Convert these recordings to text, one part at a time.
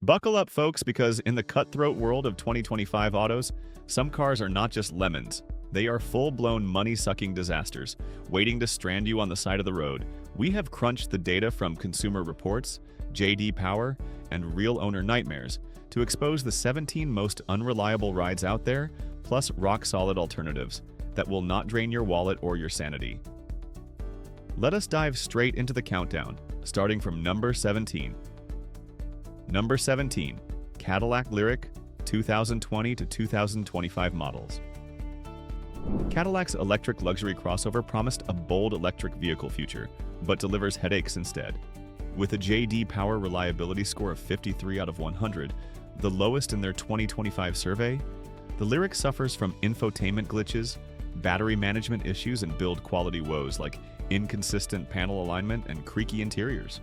Buckle up, folks, because in the cutthroat world of 2025 autos, some cars are not just lemons. They are full-blown money-sucking disasters, waiting to strand you on the side of the road. We have crunched the data from Consumer Reports, J.D. Power, and Real Owner Nightmares to expose the 17 most unreliable rides out there, plus rock-solid alternatives that will not drain your wallet or your sanity. Let us dive straight into the countdown, starting from number 17. Number 17, Cadillac Lyriq 2020 to 2025 models. Cadillac's electric luxury crossover promised a bold electric vehicle future, but delivers headaches instead. With a J.D. Power reliability score of 53 out of 100, the lowest in their 2025 survey, the Lyriq suffers from infotainment glitches, battery management issues, and build quality woes like inconsistent panel alignment and creaky interiors.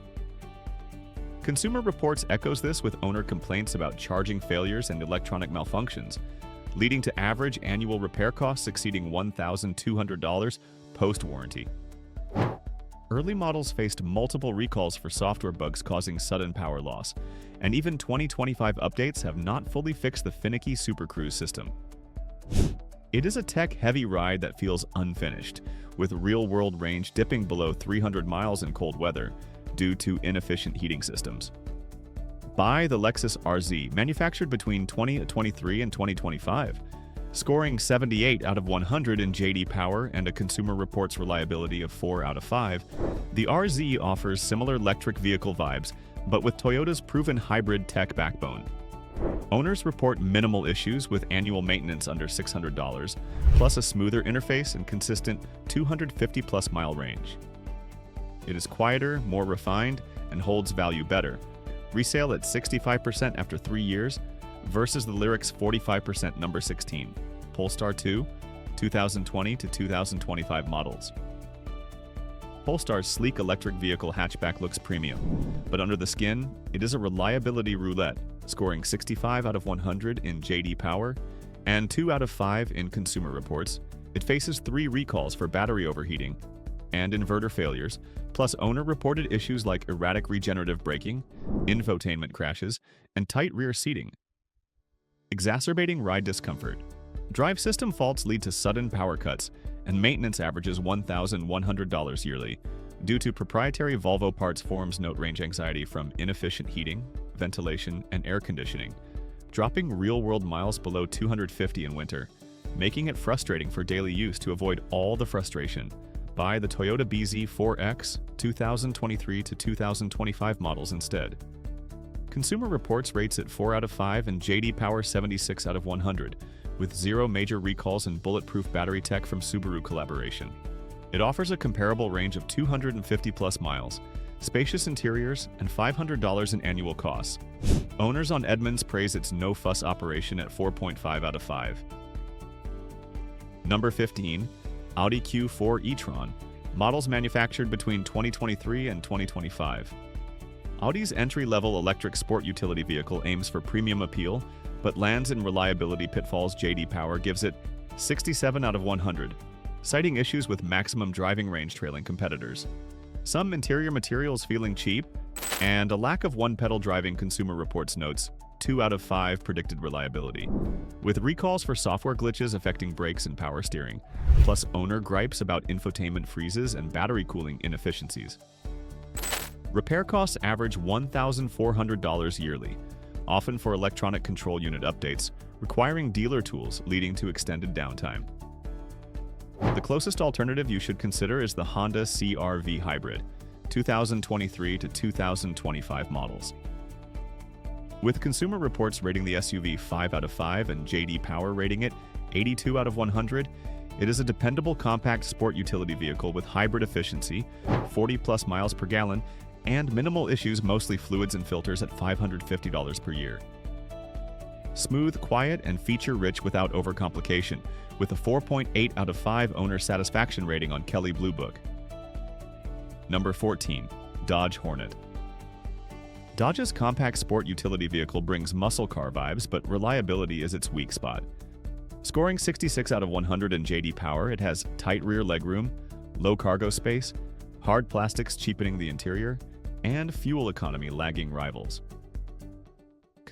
Consumer Reports echoes this with owner complaints about charging failures and electronic malfunctions, leading to average annual repair costs exceeding $1,200 post-warranty. Early models faced multiple recalls for software bugs causing sudden power loss, and even 2025 updates have not fully fixed the finicky Super Cruise system. It is a tech-heavy ride that feels unfinished, with real-world range dipping below 300 miles in cold weather due to inefficient heating systems. Buy the Lexus RZ, manufactured between 2023 and 2025, scoring 78 out of 100 in J.D. Power and a Consumer Reports reliability of 4 out of 5. The RZ offers similar electric vehicle vibes, but with Toyota's proven hybrid tech backbone. Owners report minimal issues with annual maintenance under $600, plus a smoother interface and consistent 250-plus mile range. It is quieter, more refined, and holds value better. Resale at 65% after 3 years versus the Lyriq's 45% number 16. Polestar 2, 2020 to 2025 models. Polestar's sleek electric vehicle hatchback looks premium, but under the skin, it is a reliability roulette, scoring 65 out of 100 in J.D. Power and 2 out of 5 in Consumer Reports. It faces 3 recalls for battery overheating and inverter failures, plus owner-reported issues like erratic regenerative braking, infotainment crashes, and tight rear seating, exacerbating ride discomfort. Drive system faults lead to sudden power cuts, and maintenance averages $1,100 yearly. Due to proprietary Volvo parts forms note range anxiety from inefficient heating, ventilation, and air conditioning, dropping real-world miles below 250 in winter, making it frustrating for daily use. To avoid all the frustration, buy the Toyota BZ4X 2023 to 2025 models instead. Consumer Reports rates it 4 out of 5 and J.D. Power 76 out of 100, with 0 major recalls and bulletproof battery tech from Subaru collaboration. It offers a comparable range of 250-plus miles, spacious interiors, and $500 in annual costs. Owners on Edmunds praise its no-fuss operation at 4.5 out of 5. Number 15. Audi Q4 e-tron, models manufactured between 2023 and 2025. Audi's entry-level electric sport utility vehicle aims for premium appeal, but lands in reliability pitfalls. J.D. Power gives it 67 out of 100, citing issues with maximum driving range trailing competitors. Some interior materials feeling cheap, and a lack of one-pedal driving. Consumer Reports notes 2 out of 5 predicted reliability, with recalls for software glitches affecting brakes and power steering, plus owner gripes about infotainment freezes and battery cooling inefficiencies. Repair costs average $1,400 yearly, often for electronic control unit updates, requiring dealer tools, leading to extended downtime. The closest alternative you should consider is the Honda CR-V Hybrid, 2023 to 2025 models. With Consumer Reports rating the SUV 5 out of 5 and J.D. Power rating it 82 out of 100, it is a dependable compact sport utility vehicle with hybrid efficiency, 40-plus miles per gallon, and minimal issues, mostly fluids and filters, at $550 per year. Smooth, quiet, and feature-rich without overcomplication, with a 4.8 out of 5 owner satisfaction rating on Kelley Blue Book. Number 14. Dodge Hornet. Dodge's compact sport utility vehicle brings muscle car vibes, but reliability is its weak spot. Scoring 66 out of 100 in J.D. Power, it has tight rear legroom, low cargo space, hard plastics cheapening the interior, and fuel economy lagging rivals.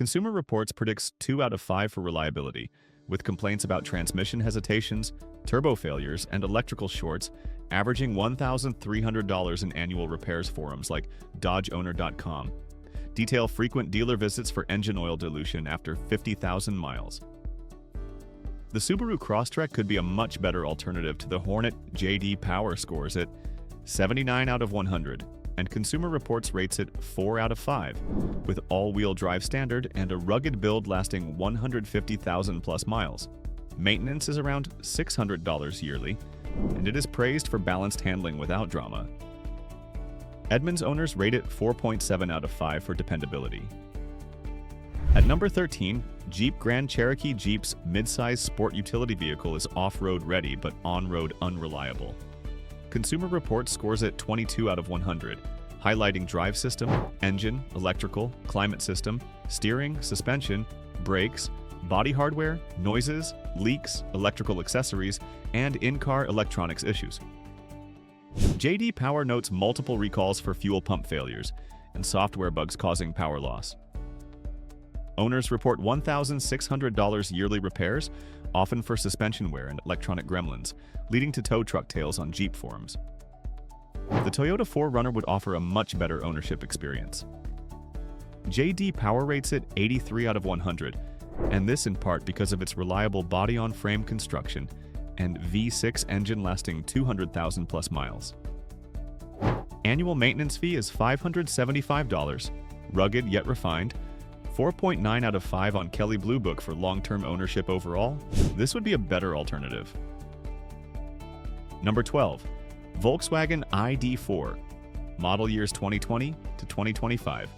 Consumer Reports predicts 2 out of 5 for reliability, with complaints about transmission hesitations, turbo failures, and electrical shorts, averaging $1,300 in annual repairs. Forums like DodgeOwner.com detail frequent dealer visits for engine oil dilution after 50,000 miles. The Subaru Crosstrek could be a much better alternative to the Hornet. J.D. Power scores it 79 out of 100, and Consumer Reports rates it 4 out of 5, with all-wheel drive standard and a rugged build lasting 150,000 plus miles. Maintenance is around $600 yearly, and it is praised for balanced handling without drama. Edmunds owners rate it 4.7 out of 5 for dependability. At number 13, Jeep Grand Cherokee. Jeep's midsize sport utility vehicle is off-road ready but on-road unreliable. Consumer Reports scores it 22 out of 100, highlighting drive system, engine, electrical, climate system, steering, suspension, brakes, body hardware, noises, leaks, electrical accessories, and in-car electronics issues. J.D. Power notes multiple recalls for fuel pump failures and software bugs causing power loss. Owners report $1,600 yearly repairs, often for suspension wear and electronic gremlins, leading to tow truck tales on Jeep forums. The Toyota 4Runner would offer a much better ownership experience. J.D. Power rates it 83 out of 100, and this in part because of its reliable body-on-frame construction and V6 engine lasting 200,000 plus miles. Annual maintenance fee is $575, rugged yet refined, 4.9 out of 5 on Kelley Blue Book for long-term ownership overall. This would be a better alternative. Number 12. Volkswagen ID.4, model years 2020 to 2025.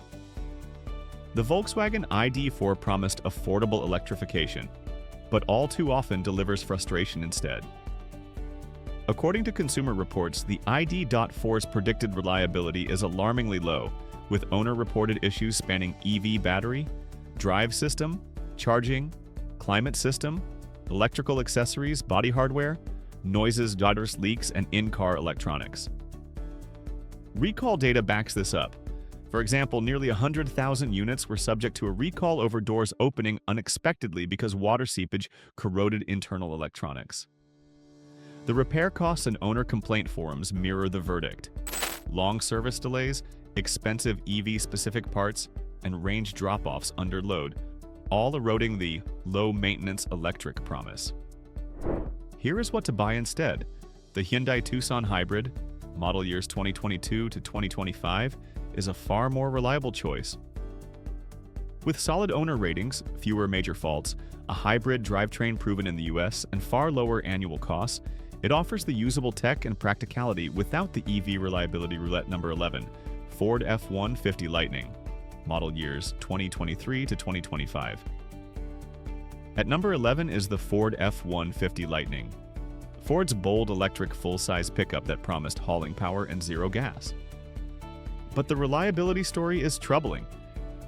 The Volkswagen ID.4 promised affordable electrification, but all too often delivers frustration instead. According to Consumer Reports, the ID.4's predicted reliability is alarmingly low, with owner-reported issues spanning EV battery, drive system, charging, climate system, electrical accessories, body hardware, noises, daughters, leaks, and in-car electronics. Recall data backs this up. For example, nearly 100,000 units were subject to a recall over doors opening unexpectedly because water seepage corroded internal electronics. The repair costs and owner complaint forums mirror the verdict. Long service delays, expensive EV-specific parts, and range drop-offs under load, all eroding the low-maintenance electric promise. Here is what to buy instead. The Hyundai Tucson Hybrid, model years 2022 to 2025, is a far more reliable choice. With solid owner ratings, fewer major faults, a hybrid drivetrain proven in the US, and far lower annual costs, it offers the usable tech and practicality without the EV reliability roulette. Number 11. Ford F-150 Lightning, model years 2023 to 2025. At number 11 is the Ford F-150 Lightning, Ford's bold electric full-size pickup that promised hauling power and zero gas. But the reliability story is troubling.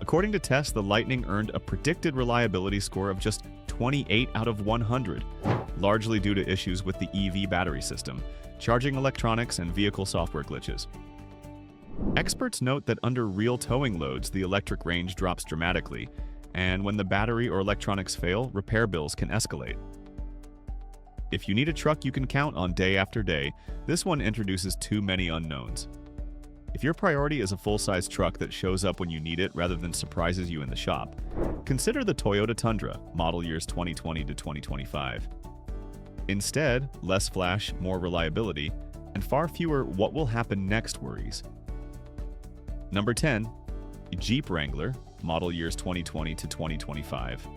According to tests, the Lightning earned a predicted reliability score of just 28 out of 100, largely due to issues with the EV battery system, charging electronics, and vehicle software glitches. Experts note that under real towing loads, the electric range drops dramatically, and when the battery or electronics fail, repair bills can escalate. If you need a truck you can count on day after day, this one introduces too many unknowns. If your priority is a full-size truck that shows up when you need it rather than surprises you in the shop, consider the Toyota Tundra, model years 2020 to 2025. Instead, less flash, more reliability, and far fewer what will happen next worries. Number 10. Jeep Wrangler, model years 2020 to 2025.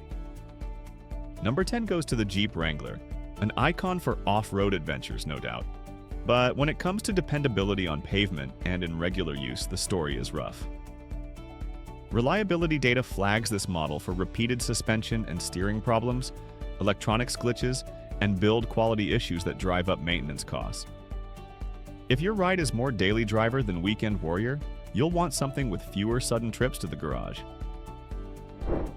Number 10 goes to the Jeep Wrangler, an icon for off-road adventures, no doubt. But when it comes to dependability on pavement and in regular use, the story is rough. Reliability data flags this model for repeated suspension and steering problems, electronics glitches, and build quality issues that drive up maintenance costs. If your ride is more daily driver than weekend warrior, you'll want something with fewer sudden trips to the garage.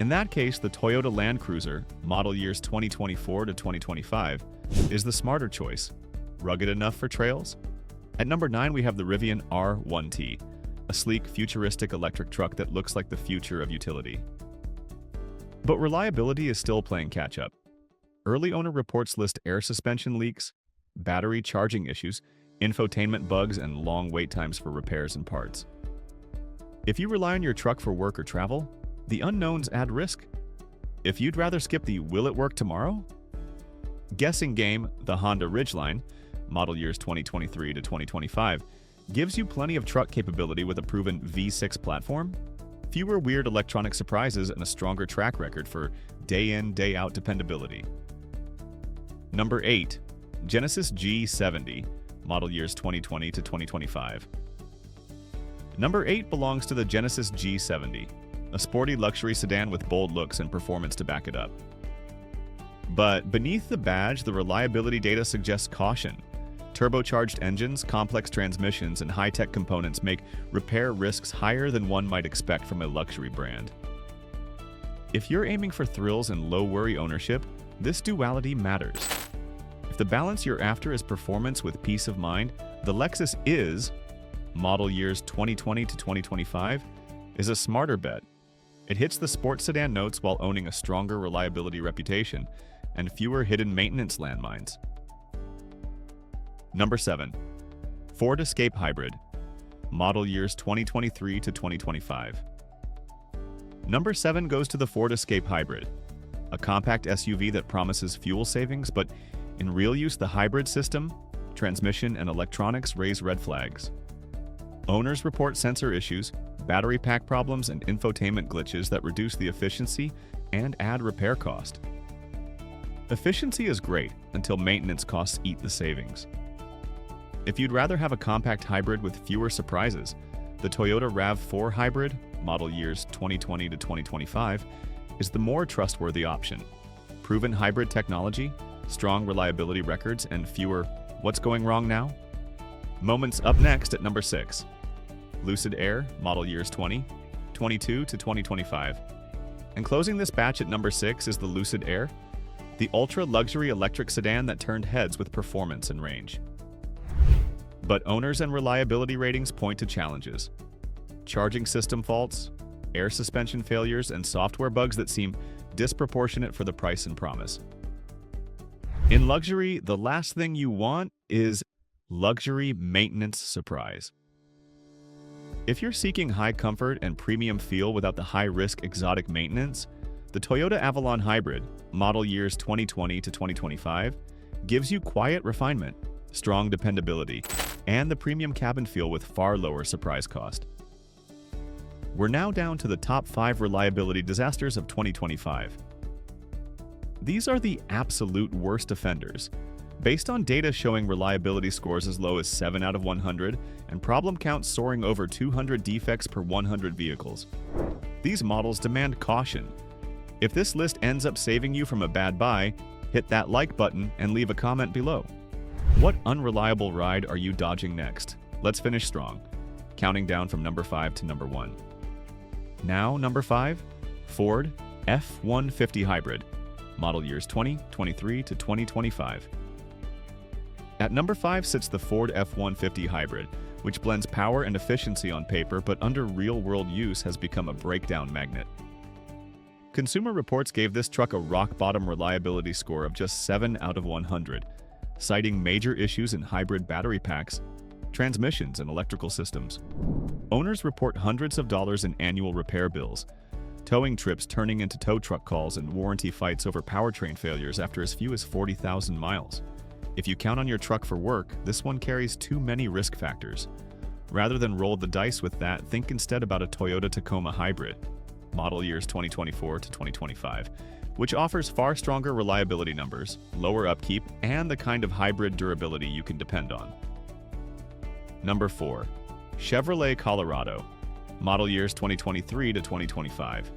In that case, the Toyota Land Cruiser, model years 2024 to 2025, is the smarter choice. Rugged enough for trails? At number 9, we have the Rivian R1T, a sleek, futuristic electric truck that looks like the future of utility. But reliability is still playing catch-up. Early owner reports list air suspension leaks, battery charging issues, infotainment bugs, and long wait times for repairs and parts. If you rely on your truck for work or travel, the unknowns add risk. If you'd rather skip the "will it work tomorrow?" guessing game, the Honda Ridgeline, model years 2023 to 2025, gives you plenty of truck capability with a proven V6 platform, fewer weird electronic surprises, and a stronger track record for day-in, day-out dependability. Number 8. Genesis G70, model years 2020 to 2025. Number 8 belongs to the Genesis G70, a sporty luxury sedan with bold looks and performance to back it up. But beneath the badge, the reliability data suggests caution. Turbocharged engines, complex transmissions, and high-tech components make repair risks higher than one might expect from a luxury brand. If you're aiming for thrills and low-worry ownership, this duality matters. If the balance you're after is performance with peace of mind, the Lexus IS, model years 2020 to 2025, is a smarter bet. It hits the sports sedan notes while owning a stronger reliability reputation and fewer hidden maintenance landmines. Number 7. Ford Escape Hybrid, model years 2023 to 2025. Number 7 goes to the Ford Escape Hybrid, a compact SUV that promises fuel savings, but in real use the hybrid system, transmission, and electronics raise red flags. Owners report sensor issues, battery pack problems, and infotainment glitches that reduce the efficiency and add repair cost. Efficiency is great until maintenance costs eat the savings. If you'd rather have a compact hybrid with fewer surprises, the Toyota RAV4 Hybrid, model years 2020 to 2025, is the more trustworthy option. Proven hybrid technology, strong reliability records, and fewer "what's going wrong now?" moments. Up next at number 6. Lucid Air, model years 2022 to 2025. And closing this batch at number 6 is the Lucid Air, the ultra-luxury electric sedan that turned heads with performance and range. But owners and reliability ratings point to challenges. Charging system faults, air suspension failures, and software bugs that seem disproportionate for the price and promise. In luxury, the last thing you want is luxury maintenance surprise. If you're seeking high comfort and premium feel without the high-risk exotic maintenance, the Toyota Avalon Hybrid, model years 2020 to 2025, gives you quiet refinement, strong dependability, and the premium cabin feel with far lower surprise cost. We're now down to the top 5 reliability disasters of 2025. These are the absolute worst offenders, based on data showing reliability scores as low as 7 out of 100 and problem counts soaring over 200 defects per 100 vehicles. These models demand caution. If this list ends up saving you from a bad buy, hit that like button and leave a comment below. What unreliable ride are you dodging next? Let's finish strong, counting down from number 5 to number 1. Now, number 5, Ford F-150 Hybrid, model years 2023 to 2025. At number 5 sits the Ford F-150 Hybrid, which blends power and efficiency on paper, but under real-world use has become a breakdown magnet. Consumer Reports gave this truck a rock-bottom reliability score of just 7 out of 100, citing major issues in hybrid battery packs, transmissions, and electrical systems. Owners report hundreds of dollars in annual repair bills, towing trips turning into tow truck calls, and warranty fights over powertrain failures after as few as 40,000 miles. If you count on your truck for work, this one carries too many risk factors. Rather than roll the dice with that, think instead about a Toyota Tacoma Hybrid, model years 2024 to 2025, which offers far stronger reliability numbers, lower upkeep, and the kind of hybrid durability you can depend on. Number 4. Chevrolet Colorado, model years 2023 to 2025.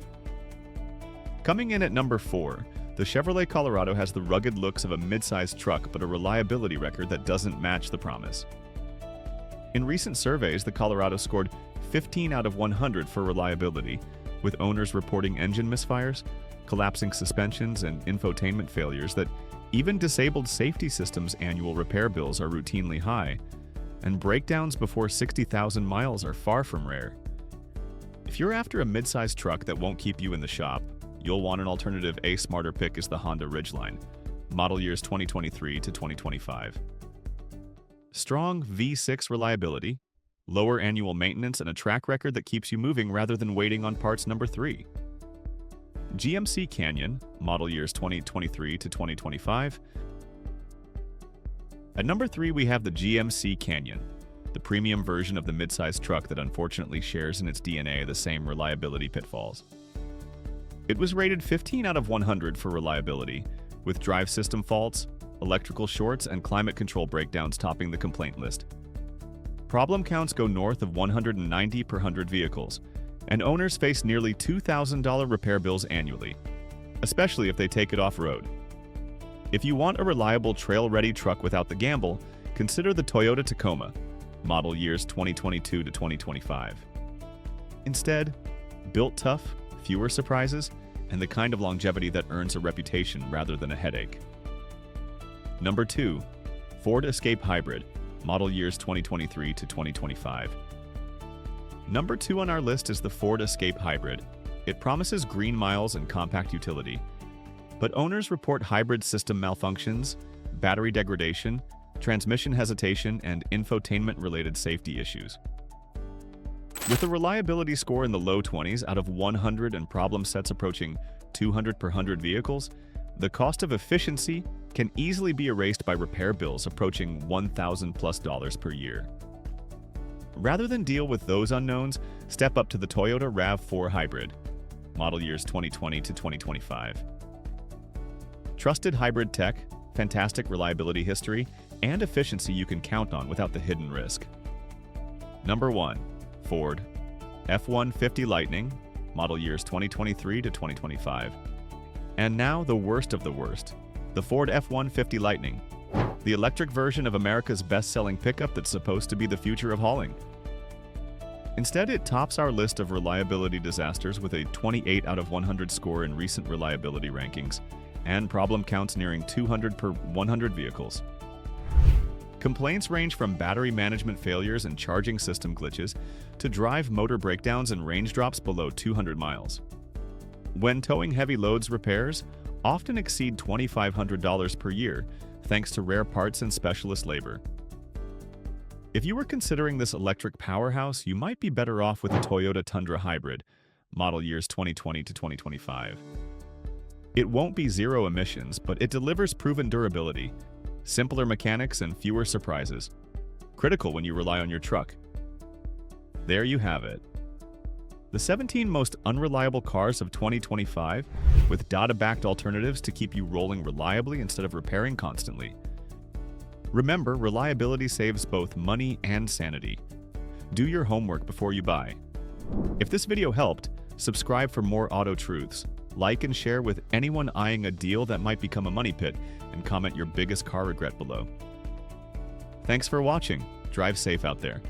Coming in at number 4, the Chevrolet Colorado has the rugged looks of a mid-sized truck but a reliability record that doesn't match the promise. In recent surveys, the Colorado scored 15 out of 100 for reliability, with owners reporting engine misfires, collapsing suspensions, and infotainment failures that even disabled safety systems' annual repair bills are routinely high, and breakdowns before 60,000 miles are far from rare. If you're after a mid-sized truck that won't keep you in the shop, you'll want an alternative. A smarter pick is the Honda Ridgeline, model years 2023 to 2025. Strong V6 reliability, lower annual maintenance, and a track record that keeps you moving rather than waiting on parts. Number 3. GMC Canyon, model years 2023 to 2025. At number 3, we have the GMC Canyon, the premium version of the midsize truck that unfortunately shares in its DNA the same reliability pitfalls. It was rated 15 out of 100 for reliability, with drive system faults, electrical shorts, and climate control breakdowns topping the complaint list. Problem counts go north of 190 per 100 vehicles, and owners face nearly $2,000 repair bills annually, especially if they take it off-road. If you want a reliable trail-ready truck without the gamble, consider the Toyota Tacoma, model years 2022 to 2025. Instead, built tough, fewer surprises, and the kind of longevity that earns a reputation rather than a headache. Number 2. Ford Escape Hybrid, model years 2023 to 2025. Number 2 on our list is the Ford Escape Hybrid. It promises green miles and compact utility, but owners report hybrid system malfunctions, battery degradation, transmission hesitation, and infotainment-related safety issues. With a reliability score in the low 20s out of 100 and problem sets approaching 200 per 100 vehicles, the cost of efficiency can easily be erased by repair bills approaching $1,000+ per year. Rather than deal with those unknowns, step up to the Toyota RAV4 Hybrid, model years 2020 to 2025. Trusted hybrid tech, fantastic reliability history, and efficiency you can count on without the hidden risk. Number 1. Ford F-150 Lightning, model years 2023 to 2025. And now the worst of the worst, the Ford F-150 Lightning, the electric version of America's best-selling pickup that's supposed to be the future of hauling. Instead, it tops our list of reliability disasters with a 28 out of 100 score in recent reliability rankings, and problem counts nearing 200 per 100 vehicles. Complaints range from battery management failures and charging system glitches to drive motor breakdowns and range drops below 200 miles. When towing heavy loads, repairs often exceed $2,500 per year, thanks to rare parts and specialist labor. If you were considering this electric powerhouse, you might be better off with the Toyota Tundra Hybrid, model years 2020 to 2025. It won't be zero emissions, but it delivers proven durability, simpler mechanics, and fewer surprises, critical when you rely on your truck. There you have it. The 17 most unreliable cars of 2025, with data-backed alternatives to keep you rolling reliably instead of repairing constantly. Remember, reliability saves both money and sanity. Do your homework before you buy. If this video helped, subscribe for more auto truths, like and share with anyone eyeing a deal that might become a money pit, and comment your biggest car regret below. Thanks for watching. Drive safe out there.